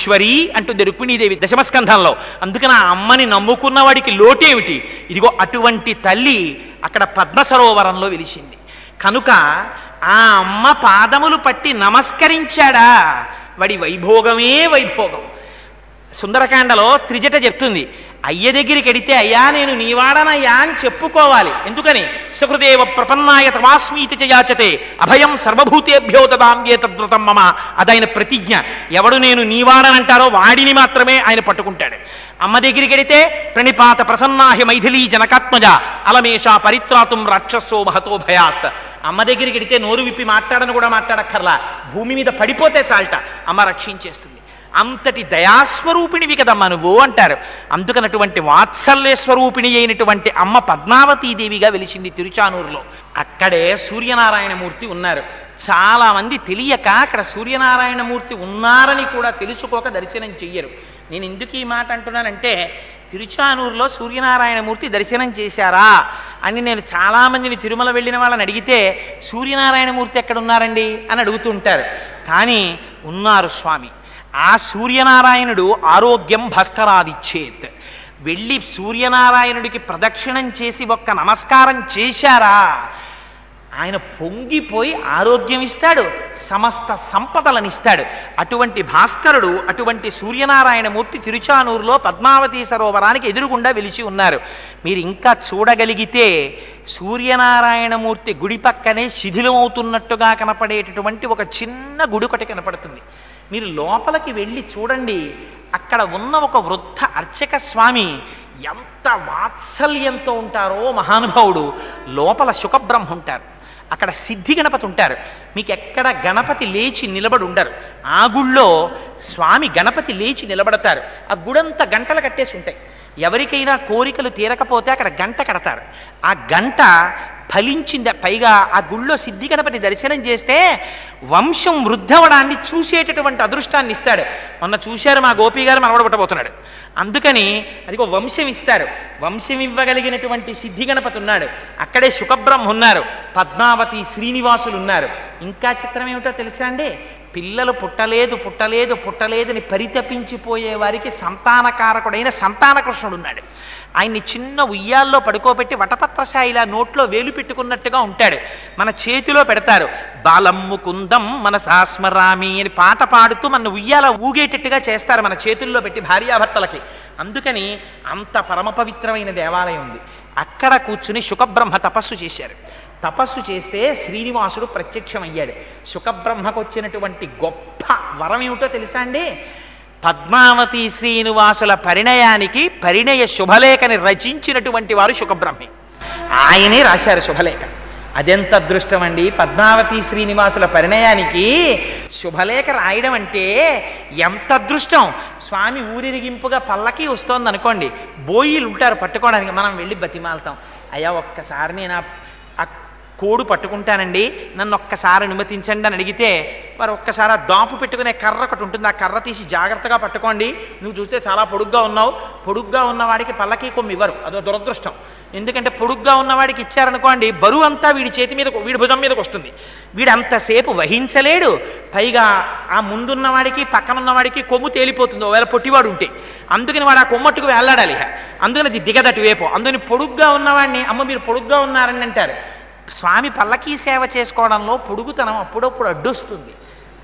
మహేశ్వరి అంటుంది రుక్మిణీదేవి దశమస్కంధంలో. అందుకని ఆ అమ్మని నమ్ముకున్న వాడికి లోటేమిటి? ఇదిగో అటువంటి తల్లి అక్కడ పద్మ సరోవరంలో వెలిసింది కనుక ఆ అమ్మ పాదములు పట్టి నమస్కరించాడా వాడి వైభోగమే వైభోగం. సుందరకాండలో త్రిజట చెప్తుంది, అయ్య దగ్గరికి ఎడితే అయ్యా నేను నీవాడనయ్యా అని చెప్పుకోవాలి. ఎందుకని? సుకృదేవ ప్రపన్నాయ తమాస్మీతి చయాచతే అభయం సర్వభూతేభ్యో దదామ్యే తద్వ్రతం మమ. అదైన ప్రతిజ్ఞ. ఎవడు నేను నీవాడనంటారో వాడిని మాత్రమే ఆయన పట్టుకుంటాడు. అమ్మ దగ్గరికి ఎడితే ప్రణిపాత ప్రసన్నాహి మైథిలీ జనకాత్మజ అలమేష పరిత్రాతుం రాక్షసో మహతో భయాత్. అమ్మ దగ్గరికి ఎడితే నోరు విప్పి మాట్లాడను కూడా మాట్లాడక్కర్లా, భూమి మీద పడిపోతే చాలట అమ్మ రక్షించేస్తుంది. అంతటి దయాస్వరూపిణివి కదమ్మా నువ్వు అంటారు. అందుకనటువంటి వాత్సల్య స్వరూపిణి అయినటువంటి అమ్మ పద్మావతీదేవిగా వెలిసింది తిరుచానూరులో. అక్కడే సూర్యనారాయణమూర్తి ఉన్నారు. చాలామంది తెలియక అక్కడ సూర్యనారాయణమూర్తి ఉన్నారని కూడా తెలుసుకోక దర్శనం చెయ్యరు. నేను ఎందుకు ఈ మాట అంటున్నానంటే, తిరుచానూరులో సూర్యనారాయణమూర్తి దర్శనం చేశారా అని నేను చాలామందిని తిరుమల వెళ్ళిన వాళ్ళని అడిగితే సూర్యనారాయణమూర్తి ఎక్కడ ఉన్నారండి అని అడుగుతుంటారు. కానీ ఉన్నారు స్వామి. ఆ సూర్యనారాయణుడు ఆరోగ్యం భాస్కరాదిచ్చేత్. వెళ్ళి సూర్యనారాయణుడికి ప్రదక్షిణం చేసి ఒక్క నమస్కారం చేశారా ఆయన పొంగిపోయి ఆరోగ్యం ఇస్తాడు, సమస్త సంపదలను ఇస్తాడు. అటువంటి భాస్కరుడు, అటువంటి సూర్యనారాయణమూర్తి తిరుచానూరులో పద్మావతీ సరోవరానికి ఎదురుగుండా వెలిచి ఉన్నారు. మీరు ఇంకా చూడగలిగితే సూర్యనారాయణమూర్తి గుడి పక్కనే శిథిలమవుతున్నట్టుగా కనపడేటటువంటి ఒక చిన్న గుడి ఒకటి కనపడుతుంది. మీరు లోపలికి వెళ్ళి చూడండి. అక్కడ ఉన్న ఒక వృద్ధ అర్చక స్వామి ఎంత వాత్సల్యంతో ఉంటారో మహానుభావుడు. లోపల శుకబ్రహ్మ ఉంటారు, అక్కడ సిద్ధి గణపతి ఉంటారు. మీకు ఎక్కడ గణపతి లేచి నిలబడి ఉండరు. ఆ గుళ్ళో స్వామి గణపతి లేచి నిలబడతారు. ఆ గుడంతా గంటలు కట్టేసి ఉంటాయి. ఎవరికైనా కోరికలు తీరకపోతే అక్కడ గంట కడతారు. ఆ గంట ఫలించింది. పైగా ఆ గుళ్ళో సిద్ధి గణపతి దర్శనం చేస్తే వంశం వృద్ధవడాన్ని చూసేటటువంటి అదృష్టాన్ని ఇస్తాడు. మొన్న చూశారు మా గోపి గారు మనవడు పుట్టబోతున్నాడు. అందుకని అదిగో వంశం ఇస్తారు. వంశం ఇవ్వగలిగినటువంటి సిద్ధి గణపతి ఉన్నాడు. అక్కడే శుకబ్రహ్మ ఉన్నారు, పద్మావతి శ్రీనివాసులు ఉన్నారు. ఇంకా చిత్రం ఏమిటో తెలుసా అండి? పిల్లలు పుట్టలేదు పుట్టలేదు పుట్టలేదని పరితపించిపోయే వారికి సంతానకారకుడైన సంతానకృష్ణుడు ఉన్నాడు. ఆయన్ని చిన్న ఉయ్యాల్లో పడుకోబెట్టి వటపత్రశాయిలా నోట్లో వేలు పెట్టుకున్నట్టుగా ఉంటాడు. మన చేతిలో పెడతారు. బాలమ్ము కుందం మన సాస్మరామి అని పాట పాడుతూ మన ఉయ్యాల ఊగేటట్టుగా చేస్తారు మన చేతుల్లో పెట్టి భార్యాభర్తలకి. అందుకని అంత పరమ పవిత్రమైన దేవాలయం ఉంది. అక్కడ కూర్చుని శుకబ్రహ్మ తపస్సు చేశారు. తపస్సు చేస్తే శ్రీనివాసుడు ప్రత్యక్షమయ్యాడు. శుకబ్రహ్మకు వచ్చినటువంటి గొప్ప వరం ఏమిటో తెలుసా అండి? పద్మావతి శ్రీనివాసుల పరిణయానికి పరిణయ శుభలేఖని రచించినటువంటి వారు శుకబ్రహ్మే. ఆయనే రాశారు శుభలేఖ. అదెంత అదృష్టం అండి! పద్మావతి శ్రీనివాసుల పరిణయానికి శుభలేఖ రాయడం అంటే ఎంత అదృష్టం! స్వామి ఊరిరిగింపుగా పల్లకి వస్తోంది అనుకోండి, బోయిలు ఉంటారు పట్టుకోవడానికి. మనం వెళ్ళి బతిమాలతాం, అయ్యా ఒక్కసారి నేను ఆ కోడు పట్టుకుంటానండి, నన్ను ఒక్కసారి అనుమతించండి అని అడిగితే వారు ఒక్కసారి ఆ దాపు పెట్టుకునే కర్ర ఒకటి ఉంటుంది, ఆ కర్ర తీసి జాగ్రత్తగా పట్టుకోండి, నువ్వు చూస్తే చాలా పొడుగ్గా ఉన్నావు, పొడుగ్గా ఉన్నవాడికి పల్లకి కొమ్మి ఇవ్వరు, అదో దురదృష్టం. ఎందుకంటే పొడుగ్గా ఉన్నవాడికి ఇచ్చారనుకోండి బరువు అంతా వీడి చేతి మీద వీడి భుజం మీదకి వస్తుంది, వీడు అంతసేపు వహించలేడు. పైగా ఆ ముందున్నవాడికి పక్కనున్నవాడికి కొమ్ము తేలిపోతుంది ఒకవేళ పొట్టివాడు ఉంటే. అందుకని వాడు ఆ కొమ్మట్టుకు వెళ్ళాడాలి, అందుకని అది దిగదటు వేపు. అందుకని పొడుగ్గా ఉన్నవాడిని అమ్మ మీరు పొడుగ్గా ఉన్నారని అంటారు. స్వామి పల్లకీ సేవ చేసుకోవడంలో పొడుగుతనం అప్పుడప్పుడు అడ్డొస్తుంది.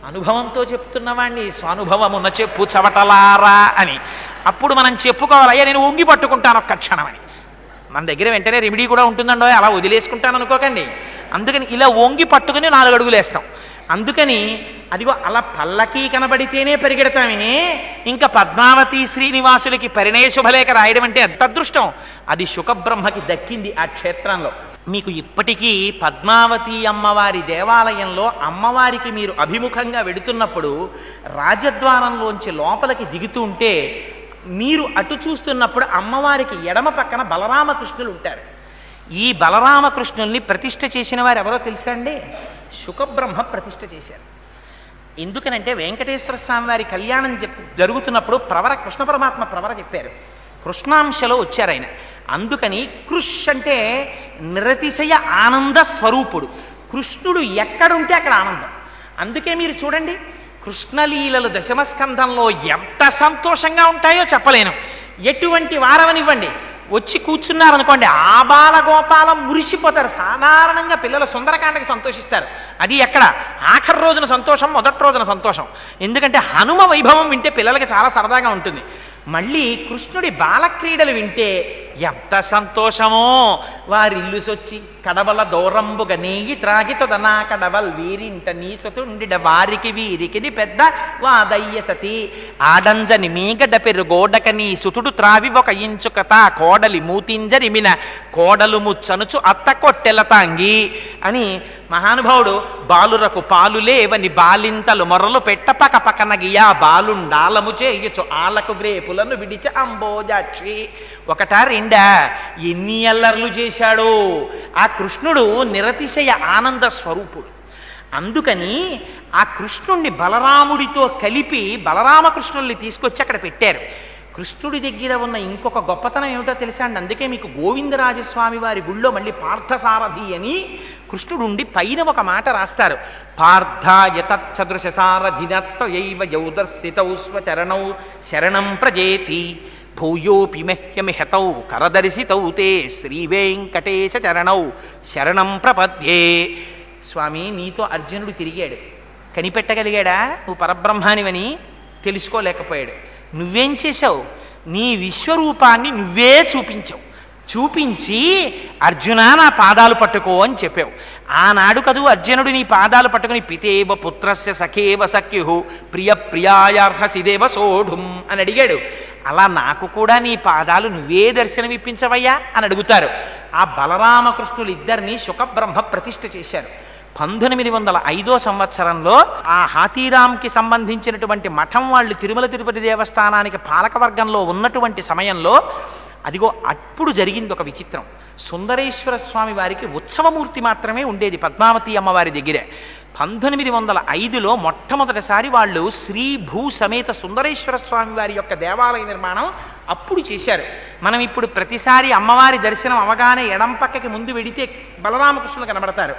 అనుభవంతో చెప్తున్నవాడిని స్వానుభవమున్న చెప్పు చవటలారా అని అప్పుడు మనం చెప్పుకోవాలి, అయ్యా నేను వంగి పట్టుకుంటాను ఒక్క క్షణం అని. మన దగ్గర వెంటనే రెమెడీ కూడా ఉంటుందండో, అలా వదిలేసుకుంటాను అనుకోకండి. అందుకని ఇలా వంగి పట్టుకుని 4 అడుగులు వేస్తాం. అందుకని అదిగో అలా పల్లకీ కనబడితేనే పరిగెడతామే. ఇంకా పద్మావతి శ్రీనివాసులకి పరిణయ శుభలేఖ రాయడం అంటే ఎంత అదృష్టం! అది శుకబ్రహ్మకి దక్కింది ఆ క్షేత్రంలో. మీకు ఇప్పటికీ పద్మావతి అమ్మవారి దేవాలయంలో అమ్మవారికి మీరు అభిముఖంగా వెడుతున్నప్పుడు రాజద్వారంలోంచి లోపలికి దిగుతూ ఉంటే మీరు అటు చూస్తున్నప్పుడు అమ్మవారికి ఎడమ పక్కన బలరామకృష్ణులు ఉంటారు. ఈ బలరామకృష్ణుల్ని ప్రతిష్ఠ చేసిన వారు ఎవరో తెలుసా అండి? శుకబ్రహ్మ ప్రతిష్ఠ చేశారు. ఎందుకనంటే వెంకటేశ్వర స్వామి వారి కళ్యాణం జరుగుతున్నప్పుడు ప్రవర కృష్ణ పరమాత్మ ప్రవర చెప్పారు, కృష్ణాంశలో వచ్చారు ఆయన. అందుకని కృష్ అంటే నిరతిశయ ఆనంద స్వరూపుడు. కృష్ణుడు ఎక్కడుంటే అక్కడ ఆనందం. అందుకే మీరు చూడండి, కృష్ణలీలలు దశమస్కంధంలో ఎంత సంతోషంగా ఉంటాయో చెప్పలేను. ఎటువంటి వారవనివ్వండి, వచ్చి కూర్చున్నారనుకోండి, ఆ బాలగోపాలం మురిసిపోతారు. సాధారణంగా పిల్లలు సుందరకాండకి సంతోషిస్తారు. అది ఎక్కడ ఆఖరి రోజున సంతోషం, మొదటి రోజున సంతోషం. ఎందుకంటే హనుమ వైభవం వింటే పిల్లలకి చాలా సరదాగా ఉంటుంది. మళ్ళీ కృష్ణుడి బాలక్రీడలు వింటే ఎంత సంతోషమో. వారిల్లు సొచ్చి కడవల దూరంబుగ నీగి త్రాగితొదనా కడవల్ వీరింట నీసతుండిడ వారికి వీరికిది పెద్ద వాదయ్య సతి ఆడంజని మీగడ పెరుగోడక నీ సుతుడు త్రావి ఒక ఇంచుకత కోడలి మూతింజరిమిన కోడలు ముచ్చనుచు అత్త కొట్టెల తాంగి అని మహానుభావుడు బాలురకు పాలులేవని బాలింతలు మొరలు పెట్ట పక పకనగియా బాలుండాలము చేయొచ్చు ఆలకు గ్రేపులను విడిచ అంబోజాక్షి. ఒకటా రెండా ఎన్ని అల్లర్లు చేశాడో. ఆ కృష్ణుడు నిరతిశయ ఆనంద స్వరూపుడు. అందుకని ఆ కృష్ణుణ్ణి బలరాముడితో కలిపి బలరామకృష్ణుల్ని తీసుకొచ్చి అక్కడ పెట్టారు. కృష్ణుడి దగ్గర ఉన్న ఇంకొక గొప్పతనం ఏమిటో తెలుసా అండి? అందుకే మీకు గోవిందరాజస్వామి వారి గుళ్ళో మళ్ళీ పార్థసారథి అని కృష్ణుడు ఉండి పైన ఒక మాట రాస్తారు. పార్థాయ తచ్చదృశ సారథినత్వయైవ యౌదర్శితౌ స్వచరణౌ శరణం ప్రజేతి భూయోపి మహ్యమిహతౌ కరదర్శితౌ తే శ్రీవేంకటేశ చరణౌ శరణం ప్రపద్యే. స్వామి, నీతో అర్జునుడు తిరిగాడు, కనిపెట్టగలిగాడా నువ్వు పరబ్రహ్మానివని? తెలుసుకోలేకపోయాడు. నువ్వేం చేశావు? నీ విశ్వరూపాన్ని నువ్వే చూపించావు. చూపించి అర్జున నా పాదాలు పట్టుకో అని చెప్పావు. ఆనాడు కదూ అర్జునుడు నీ పాదాలు పట్టుకుని పితేవ పుత్రస్య సఖేవ సఖ్యు ప్రియ ప్రియాయార్హసిదేవ సోఢుం అని అడిగాడు. అలా నాకు కూడా నీ పాదాలు నువ్వే దర్శనమిప్పించవయ్యా అని అడుగుతారు. ఆ బలరామకృష్ణులు ఇద్దరిని శుకబ్రహ్మ ప్రతిష్ఠ చేశారు. 1905 సంవత్సరంలో ఆ హాతీరాంకి సంబంధించినటువంటి మఠం వాళ్ళు తిరుమల తిరుపతి దేవస్థానానికి పాలకవర్గంలో ఉన్నటువంటి సమయంలో అదిగో అప్పుడు జరిగింది ఒక విచిత్రం. సుందరేశ్వర స్వామి వారికి ఉత్సవమూర్తి మాత్రమే ఉండేది పద్మావతి అమ్మవారి దగ్గరే. 1905లో మొట్టమొదటిసారి వాళ్ళు శ్రీ భూ సమేత సుందరేశ్వర స్వామి వారి యొక్క దేవాలయ నిర్మాణం అప్పుడు చేశారు. మనం ఇప్పుడు ప్రతిసారి అమ్మవారి దర్శనం అవగానే ఎడం పక్కకి ముందు వెడితే బలరామకృష్ణులు కనబడతారు,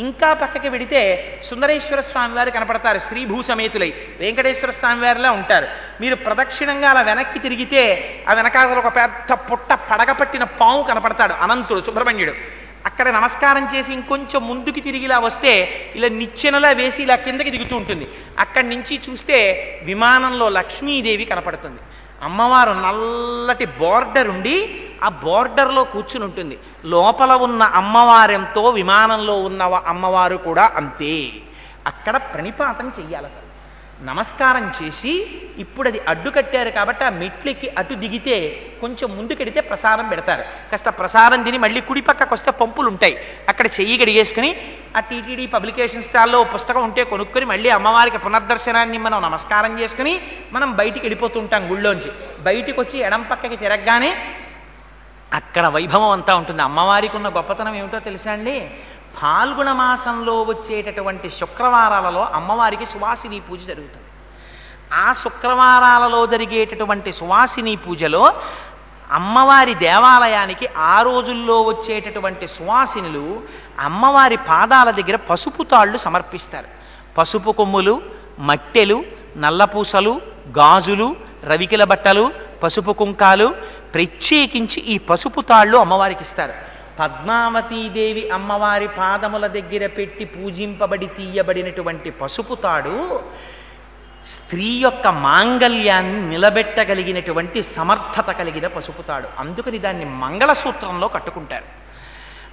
ఇంకా పక్కకి వెడితే సుందరేశ్వర స్వామి వారు కనపడతారు. శ్రీభూ సమేతులై వెంకటేశ్వర స్వామి వారిలా ఉంటారు. మీరు ప్రదక్షిణంగా అలా వెనక్కి తిరిగితే ఆ వెనకాల ఒక పెద్ద పుట్ట పడగపట్టిన పాము కనపడతాడు, అనంతుడు సుబ్రహ్మణ్యుడు. అక్కడ నమస్కారం చేసి ఇంకొంచెం ముందుకి తిరిగి ఇలా వస్తే ఇలా నిచ్చెనలా వేసి ఇలా కిందకి దిగుతూ ఉంటుంది. అక్కడి నుంచి చూస్తే విమానంలో లక్ష్మీదేవి కనపడుతుంది. అమ్మవారు నల్లటి బోర్డర్ ఉండి ఆ బోర్డర్లో కూర్చుని ఉంటుంది. లోపల ఉన్న అమ్మవారెంతో విమానంలో ఉన్న అమ్మవారు కూడా అంతే. అక్కడ ప్రణిపాతం చెయ్యాలి. అసలు నమస్కారం చేసి ఇప్పుడు అది అడ్డు కట్టారు కాబట్టి ఆ మెట్లెక్కి అటు దిగితే కొంచెం ముందుకెడితే ప్రసాదం పెడతారు. కాస్త ప్రసాదం తిని మళ్ళీ కుడి పక్కకు వస్తే పంపులు ఉంటాయి, అక్కడ చెయ్యి గడిగేసుకుని ఆ టీటీడీ పబ్లికేషన్ స్టాల్లో పుస్తకం ఉంటే కొనుక్కొని మళ్ళీ అమ్మవారికి పునర్దర్శనాన్ని మనం నమస్కారం చేసుకుని మనం బయటికి వెళ్ళిపోతుంటాం. గుళ్ళోంచి బయటికి వచ్చి ఎడం పక్కకి తిరగగానే అక్కడ వైభవం అంతా ఉంటుంది. అమ్మవారికి ఉన్న గొప్పతనం ఏమిటో తెలుసా అండి? ఫాల్గుణ మాసంలో వచ్చేటటువంటి శుక్రవారాలలో అమ్మవారికి సువాసిని పూజ జరుగుతుంది. ఆ శుక్రవారాలలో జరిగేటటువంటి సువాసిని పూజలో అమ్మవారి దేవాలయానికి ఆ రోజుల్లో వచ్చేటటువంటి సువాసినులు అమ్మవారి పాదాల దగ్గర పసుపు తాళ్ళు సమర్పిస్తారు. పసుపు కొమ్ములు, మట్టెలు, నల్లపూసలు, గాజులు, రవికిల బట్టలు, పసుపు కుంకాలు, ప్రత్యేకించి ఈ పసుపు తాళ్ళు అమ్మవారికి ఇస్తారు. పద్మావతీదేవి అమ్మవారి పాదముల దగ్గర పెట్టి పూజింపబడి తీయబడినటువంటి పసుపు తాడు స్త్రీ యొక్క మాంగళ్యాన్ని నిలబెట్టగలిగినటువంటి సమర్థత కలిగిన పసుపు తాడు. అందుకని దాన్ని మంగళసూత్రంలో కట్టుకుంటారు.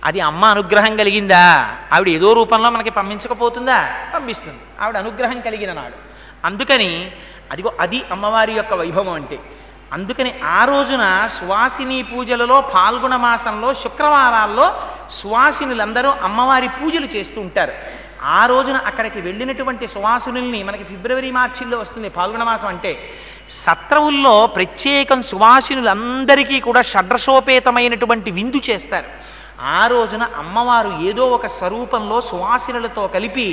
అది అమ్మ అనుగ్రహం కలిగిందా? ఆవిడ ఏదో రూపంలో మనకి పంపించకపోతుందా? పంపిస్తుంది. ఆవిడ అనుగ్రహం కలిగిన నాడు. అందుకని అదిగో అది అమ్మవారి యొక్క వైభవం అంటే. అందుకని ఆ రోజున సువాసిని పూజలలో ఫాల్గుణ మాసంలో శుక్రవారాల్లో సువాసినులందరూ అమ్మవారి పూజలు చేస్తూ ఉంటారు. ఆ రోజున అక్కడికి వెళ్ళినటువంటి సువాసినుల్ని మనకి ఫిబ్రవరి మార్చిల్లో వస్తుంది ఫాల్గుణ మాసం అంటే. సత్రవుల్లో ప్రత్యేకం సువాసినులందరికీ కూడా షడ్రసోపేతమైనటువంటి విందు చేస్తారు. ఆ రోజున అమ్మవారు ఏదో ఒక స్వరూపంలో సువాసినులతో కలిపి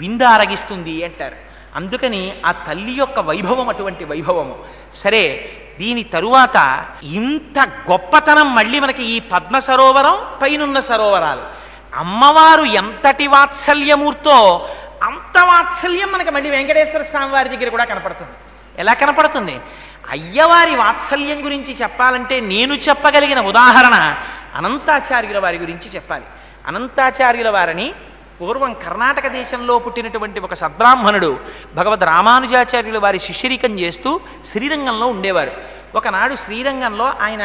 విందు ఆరగిస్తుంది అంటారు. అందుకని ఆ తల్లి యొక్క వైభవం అటువంటి వైభవము. సరే, దీని తరువాత ఇంత గొప్పతనం మళ్ళీ మనకి ఈ పద్మ సరోవరం పైనున్న సరోవరాలు. అమ్మవారు ఎంతటి వాత్సల్యమూర్తో అంత అంత వాత్సల్యం మనకి మళ్ళీ వెంకటేశ్వర స్వామి వారి దగ్గర కూడా కనపడుతుంది. ఎలా కనపడుతుంది? అయ్యవారి వాత్సల్యం గురించి చెప్పాలంటే నేను చెప్పగలిగిన ఉదాహరణ అనంతాచార్యుల వారి గురించి చెప్పాలి. అనంతాచార్యుల వారిని పూర్వం కర్ణాటక దేశంలో పుట్టినటువంటి ఒక సద్బ్రాహ్మణుడు భగవద్ రామానుజాచార్యుల వారి శిష్యరికం చేస్తూ శ్రీరంగంలో ఉండేవారు. ఒకనాడు శ్రీరంగంలో ఆయన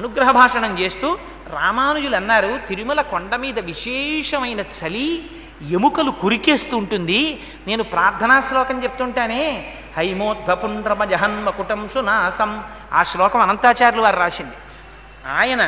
అనుగ్రహ భాషణం చేస్తూ రామానుజులు అన్నారు, తిరుమల కొండ మీద విశేషమైన చలి, ఎముకలు కురికేస్తూ ఉంటుంది. నేను ప్రార్థనా శ్లోకం చెప్తుంటానే, హైమోద్భపుండ్రమ జహన్మకుటం సునాసం, ఆ శ్లోకం అనంతాచార్యులు వారు రాసింది. ఆయన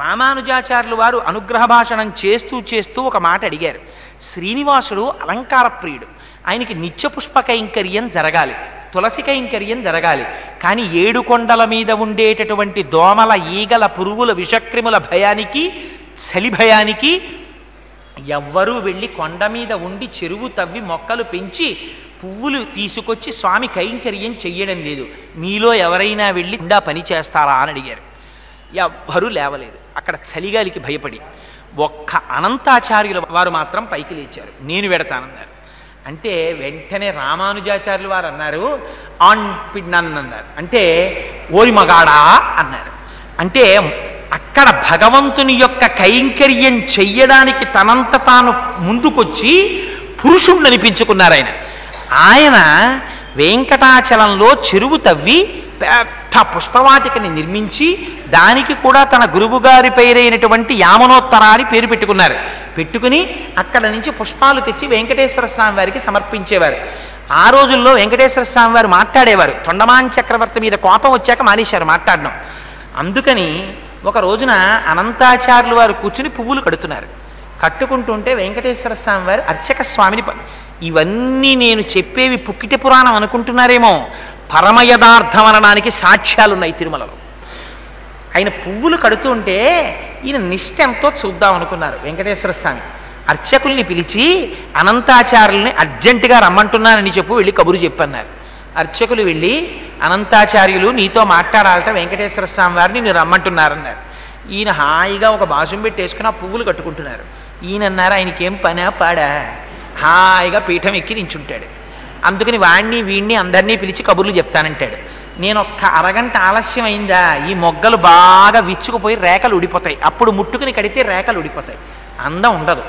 రామానుజాచార్యులు వారు అనుగ్రహ భాషణం చేస్తూ చేస్తూ ఒక మాట అడిగారు. శ్రీనివాసుడు అలంకార ప్రియుడు, ఆయనకి నిత్య పుష్ప కైంకర్యం జరగాలి, తులసి కైంకర్యం జరగాలి. కానీ 7 కొండల మీద ఉండేటటువంటి దోమల, ఈగల, పురుగుల, విషక్రిముల భయానికి, చలి భయానికి ఎవ్వరూ వెళ్ళి కొండ మీద ఉండి చెరువు తవ్వి మొక్కలు పెంచి పువ్వులు తీసుకొచ్చి స్వామి కైంకర్యం చెయ్యడం లేదు. మీలో ఎవరైనా వెళ్ళి ఉండా పని చేస్తారా అని అడిగారు. ఎవ్వరూ లేవలేదు. అక్కడ చలిగాలికి భయపడి ఒక్క అనంతాచార్యుల వారు మాత్రం పైకి లేచారు. నేను వెడతానన్నారు. అంటే వెంటనే రామానుజాచార్యులు వారు అన్నారు, ఆన్ పిడ్నన్ అన్నారు. అంటే ఓరి మగాడా అన్నారు. అంటే అక్కడ భగవంతుని యొక్క కైంకర్యం చెయ్యడానికి తనంత తాను ముందుకొచ్చి పురుషుణ్ణి అనిపించుకున్నారు. ఆయన వెంకటాచలంలో చెరువు తవ్వి పెద్ద పుష్పవాటికని నిర్మించి దానికి కూడా తన గురువుగారి పేరైనటువంటి యామనోత్తర అని పేరు పెట్టుకున్నారు. పెట్టుకుని అక్కడ నుంచి పుష్పాలు తెచ్చి వెంకటేశ్వర స్వామి వారికి సమర్పించేవారు. ఆ రోజుల్లో వెంకటేశ్వర స్వామి వారు మాట్లాడేవారు. తొండమాన్ చక్రవర్తి మీద కోపం వచ్చాక మానేశారు మాట్లాడడం. అందుకని ఒక రోజున అనంతాచార్యులు వారు కూర్చుని పువ్వులు కడుతున్నారు. కట్టుకుంటుంటే వెంకటేశ్వర స్వామి వారు అర్చక స్వామిని, ఇవన్నీ నేను చెప్పేవి పుక్కిట పురాణం అనుకుంటున్నారేమో, పరమయథార్థం అనడానికి సాక్ష్యాలు ఉన్నాయి తిరుమలలో. ఆయన పువ్వులు కడుతుంటే ఈయన నిష్ఠ ఎంతో చూద్దాం అనుకున్నారు వెంకటేశ్వర స్వామి. అర్చకుల్ని పిలిచి అనంతాచార్యుల్ని అర్జెంటుగా రమ్మంటున్నానని చెప్పు, వెళ్ళి కబురు చెప్పన్నారు. అర్చకులు వెళ్ళి అనంతాచార్యులు నీతో మాట్లాడాలట వెంకటేశ్వర స్వామి వారిని నేను రమ్మంటున్నారన్నారు. ఈయన హాయిగా ఒక బాసుం పెట్టేసుకుని ఆ పువ్వులు కట్టుకుంటున్నారు. ఈయన అన్నారు, ఆయనకేం పనా పాడా, హాయిగా పీఠం ఎక్కి నించుంటాడు. అందుకని వాణ్ణి వీణ్ణి అందరినీ పిలిచి కబుర్లు చెప్తానంటాడు. నేను ఒక్క అరగంట ఆలస్యం అయిందా ఈ మొగ్గలు బాగా విచ్చుకుపోయి రేఖలు ఉడిపోతాయి, అప్పుడు ముట్టుకుని కడితే రేఖలు ఉడిపోతాయి, అందం ఉండదు.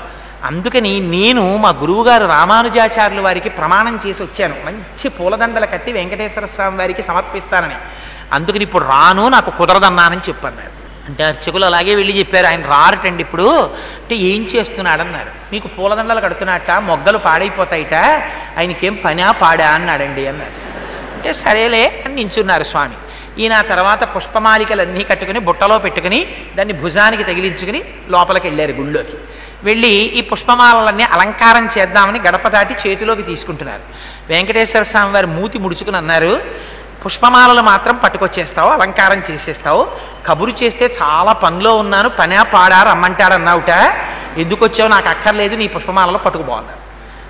అందుకని నేను మా గురువుగారు రామానుజాచార్యుల వారికి ప్రమాణం చేసి వచ్చాను, మంచి పూలదండలు కట్టి వెంకటేశ్వర స్వామి వారికి సమర్పిస్తానని. అందుకని ఇప్పుడు రాను, నాకు కుదరదన్నానని చెప్పన్నారు. అంటే అర్చకులు అలాగే వెళ్ళి చెప్పారు, ఆయన రారటండి ఇప్పుడు. అంటే ఏం చేస్తున్నాడన్నారు. మీకు పూలదండలు కడుతున్నట్ట, మొగ్గలు పాడైపోతాయిట, ఆయనకేం పనా పాడా అన్నాడండి అన్నారు. అంటే సరేలే అని నించున్నారు స్వామి. ఈయన తర్వాత పుష్పమాలికలన్నీ కట్టుకుని బుట్టలో పెట్టుకుని దాన్ని భుజానికి తగిలించుకుని లోపలికి వెళ్ళారు గుళ్ళోకి. వెళ్ళి ఈ పుష్పమాలలన్నీ అలంకారం చేద్దామని గడప దాటి చేతిలోకి తీసుకుంటున్నారు. వెంకటేశ్వర స్వామి వారు మూతి ముడుచుకుని అన్నారు, పుష్పమాలలు మాత్రం పట్టుకొచ్చేస్తావు, అలంకారం చేసేస్తావు, కబురు చేస్తే చాలా పనిలో ఉన్నాను, పనా పాడా రమ్మంటాడన్నావుట, ఎందుకు వచ్చావు నాకు అక్కర్లేదు, నీ పుష్పమాలలో పట్టుకుపోన్నారు.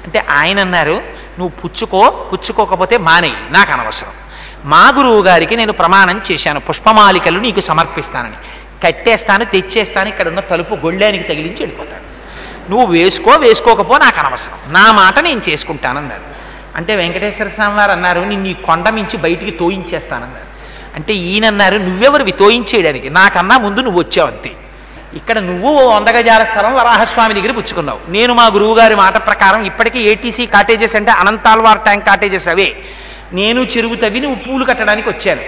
అంటే ఆయన అన్నారు, నువ్వు పుచ్చుకోకపోతే మానేయి, నాకు అనవసరం. మా గురువు గారికి నేను ప్రమాణం చేశాను పుష్పమాలికలు నీకు సమర్పిస్తానని, కట్టేస్తాను, తెచ్చేస్తాను, ఇక్కడ ఉన్న తలుపు గొళ్ళానికి తగిలించి వెళ్ళిపోతాను, నువ్వు వేసుకోకపో నాకు అనవసరం, నా మాట నేను చేసుకుంటానన్నారు. అంటే వెంకటేశ్వర స్వామి వారు అన్నారు, నిన్ను ఈ కొండ మించి బయటికి తోయించేస్తానన్నారు. అంటే ఈయనన్నారు, నువ్వెవరివి తోయించేయడానికి, నాకన్నా ముందు నువ్వు వచ్చావు అంతే. ఇక్కడ నువ్వు 100 గజాల స్థలం వరాహస్వామి దగ్గర పుచ్చుకున్నావు, నేను మా గురువుగారి మాట ప్రకారం ఇప్పటికీ ఏటీసీ కాటేజెస్ అంటే అనంతాల్వార్ ట్యాంక్ కాటేజెస్ అవే, నేను చెరువు తవ్వి నువ్వు పూలు కట్టడానికి వచ్చాను.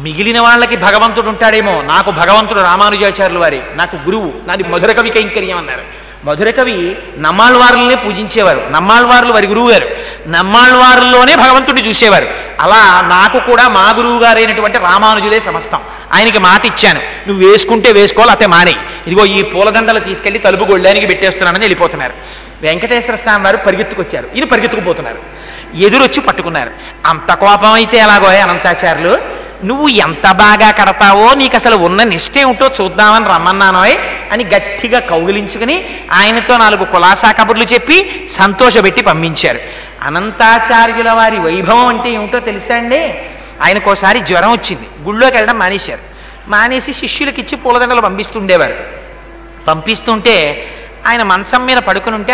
మిగిలిన వాళ్ళకి భగవంతుడు ఉంటాడేమో, నాకు భగవంతుడు రామానుజాచార్యులు వారి, నాకు గురువు, నాది మధుర కవి కైంకర్యం అన్నారు. మధుర కవి నమ్మాళ్ళవారులనే పూజించేవారు, నమ్మాళ్ళవారులు వారి గురువు గారు, నమ్మాళ్ళవారుల్లోనే భగవంతుడిని చూసేవారు. అలా నాకు కూడా మా గురువు గారైనటువంటి రామానుజులే సమస్తం. ఆయనకి మాట ఇచ్చాను, నువ్వు వేసుకుంటే వేసుకోవాలి, అతే మానేయి, ఇదిగో ఈ పూలదండలు తీసుకెళ్లి తలుపు గొళ్ళానికి పెట్టేస్తున్నానని వెళ్ళిపోతున్నారు. వెంకటేశ్వర స్వామి వారు పరిగెత్తుకొచ్చారు, ఈయన పరిగెత్తుకుపోతున్నారు, ఎదురొచ్చి పట్టుకున్నారు. అంత కోపం అయితే ఎలాగో అనంతాచార్యులు, నువ్వు ఎంత బాగా కడతావో, నీకు అసలు ఉన్న నిష్ఠ ఏమిటో చూద్దామని రమ్మన్నానోయ్ అని గట్టిగా కౌగిలించుకుని ఆయనతో 4 కులాసా కబుర్లు చెప్పి సంతోషపెట్టి పంపించారు. అనంతాచార్యుల వారి వైభవం అంటే ఏమిటో తెలుసా అండి? ఆయనకోసారి జ్వరం వచ్చింది, గుళ్ళోకి వెళ్ళడం మానేశారు. మానేసి శిష్యులకి ఇచ్చి పూలదండలు పంపిస్తుండేవారు. పంపిస్తుంటే ఆయన మంచం మీద పడుకుని ఉంటే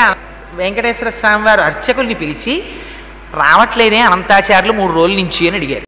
వెంకటేశ్వర స్వామి వారు అర్చకుల్ని పిలిచి రావట్లేదే అనంతాచార్యులు 3 రోజుల నుంచి అని అడిగారు.